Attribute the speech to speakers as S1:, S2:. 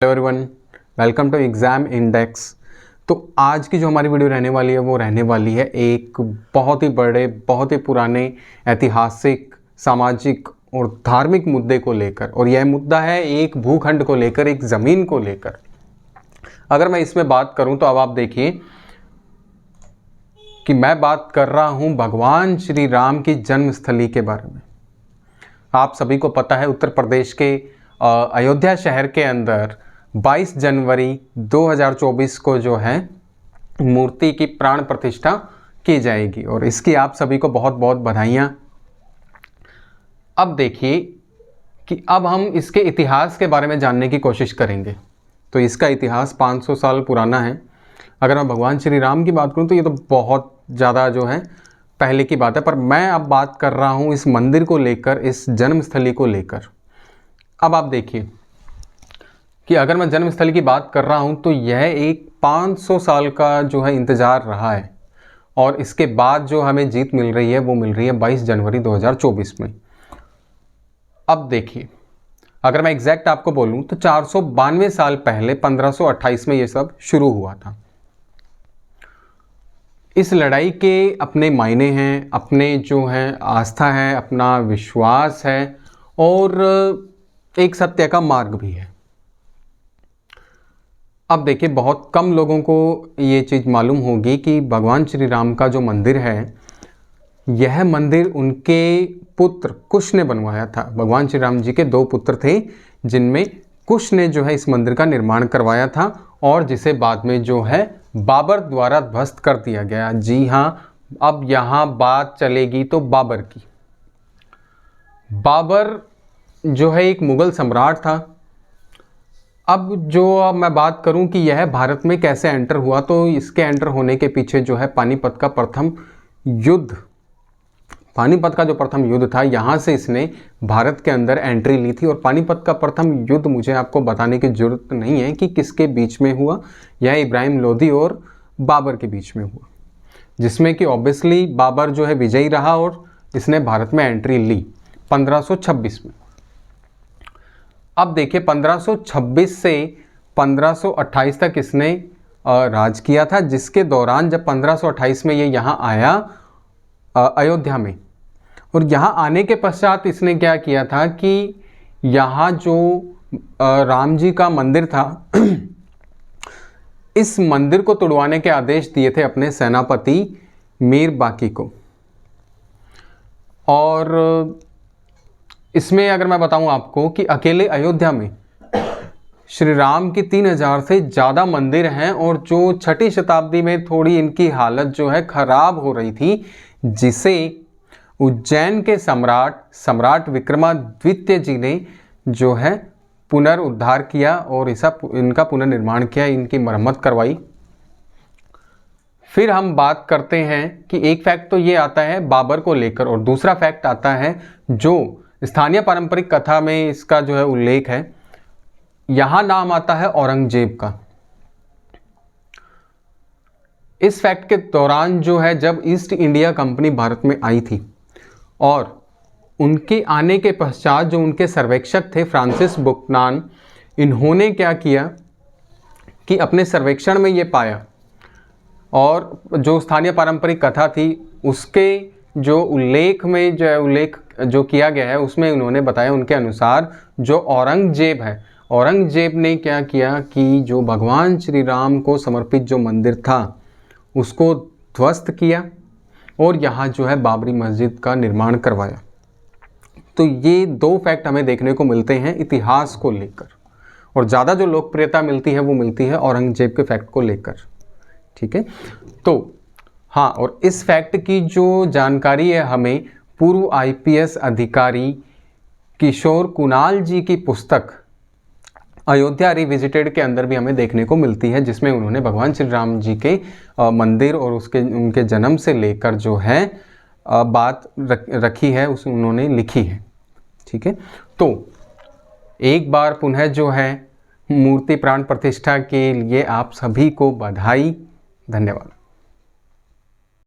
S1: Hello everyone, welcome to exam index. तो आज की जो हमारी वीडियो रहने वाली है वो रहने वाली है एक बहुत ही बड़े, बहुत ही पुराने ऐतिहासिक, सामाजिक और धार्मिक मुद्दे को लेकर। और यह मुद्दा है एक भूखंड को लेकर, एक ज़मीन को लेकर। अगर मैं इसमें बात करूं तो अब आप देखिए कि मैं बात कर रहा हूं भगवान श्री राम की जन्मस्थली के बारे में। आप सभी को पता है उत्तर प्रदेश के अयोध्या शहर के अंदर 22 जनवरी 2024 को जो है मूर्ति की प्राण प्रतिष्ठा की जाएगी और इसकी आप सभी को बहुत बहुत बधाइयाँ। अब देखिए कि अब हम इसके इतिहास के बारे में जानने की कोशिश करेंगे। तो इसका इतिहास 500 साल पुराना है। अगर मैं भगवान श्री राम की बात करूं तो ये तो बहुत ज़्यादा जो है पहले की बात है, पर मैं अब बात कर रहा हूं इस मंदिर को लेकर, इस जन्मस्थली को लेकर। अब आप देखिए कि अगर मैं जन्मस्थली की बात कर रहा हूं तो यह एक 500 साल का जो है इंतज़ार रहा है और इसके बाद जो हमें जीत मिल रही है वो मिल रही है 22 जनवरी 2024 में। अब देखिए, अगर मैं एग्जैक्ट आपको बोलूं तो 492 साल पहले 1528 में ये सब शुरू हुआ था। इस लड़ाई के अपने मायने हैं, अपने जो है आस्था है, अपना विश्वास है और एक सत्य का मार्ग भी है। अब देखिए, बहुत कम लोगों को ये चीज़ मालूम होगी कि भगवान श्री राम का जो मंदिर है, यह मंदिर उनके पुत्र कुश ने बनवाया था। भगवान श्री राम जी के 2 पुत्र थे जिनमें कुश ने जो है इस मंदिर का निर्माण करवाया था और जिसे बाद में जो है बाबर द्वारा ध्वस्त कर दिया गया। जी हाँ, अब यहाँ बात चलेगी तो बाबर की। बाबर जो है एक मुग़ल सम्राट था। अब मैं बात करूं कि यह भारत में कैसे एंटर हुआ, तो इसके एंटर होने के पीछे जो है पानीपत का जो प्रथम युद्ध था, यहाँ से इसने भारत के अंदर एंट्री ली थी। और पानीपत का प्रथम युद्ध मुझे आपको बताने की ज़रूरत नहीं है कि किसके बीच में हुआ। यह इब्राहिम लोदी और बाबर के बीच में हुआ, जिसमें कि ऑब्वियसली बाबर जो है विजयी रहा और इसने भारत में एंट्री ली 1526 में। अब देखिए, 1526 से 1528 तक इसने राज किया था, जिसके दौरान जब 1528 में ये यहाँ आया अयोध्या में, और यहाँ आने के पश्चात इसने क्या किया था कि यहाँ जो राम जी का मंदिर था इस मंदिर को तुड़वाने के आदेश दिए थे अपने सेनापति मीर बाकी को। और इसमें अगर मैं बताऊं आपको कि अकेले अयोध्या में श्री राम की 3000 से ज़्यादा मंदिर हैं और जो 6ठी शताब्दी में थोड़ी इनकी हालत जो है ख़राब हो रही थी, जिसे उज्जैन के सम्राट विक्रमादित्य जी ने जो है पुनरुद्धार किया और इनका पुनर्निर्माण किया, इनकी मरम्मत करवाई। फिर हम बात करते हैं कि एक फैक्ट तो ये आता है बाबर को लेकर और दूसरा फैक्ट आता है जो स्थानीय पारंपरिक कथा में इसका जो है उल्लेख है। यहाँ नाम आता है औरंगजेब का। इस फैक्ट के दौरान जो है जब ईस्ट इंडिया कंपनी भारत में आई थी और उनके आने के पश्चात जो उनके सर्वेक्षक थे फ्रांसिस बुकनान, इन्होंने क्या किया कि अपने सर्वेक्षण में ये पाया और जो स्थानीय पारंपरिक कथा थी उसके जो उल्लेख किया गया है उसमें उन्होंने बताया, उनके अनुसार जो औरंगजेब है, औरंगजेब ने क्या किया कि जो भगवान श्री राम को समर्पित जो मंदिर था उसको ध्वस्त किया और यहाँ जो है बाबरी मस्जिद का निर्माण करवाया। तो ये 2 फैक्ट हमें देखने को मिलते हैं इतिहास को लेकर, और ज़्यादा जो लोकप्रियता मिलती है वो मिलती है औरंगजेब के फैक्ट को लेकर। ठीक है, तो हाँ, और इस फैक्ट की जो जानकारी है हमें पूर्व IPS अधिकारी किशोर कुणाल जी की पुस्तक अयोध्या रिविजिटेड के अंदर भी हमें देखने को मिलती है, जिसमें उन्होंने भगवान श्री राम जी के मंदिर और उनके जन्म से लेकर जो है बात रखी है, उन्होंने लिखी है। ठीक है, तो एक बार पुनः जो है मूर्ति प्राण प्रतिष्ठा के लिए आप सभी को बधाई। धन्यवाद।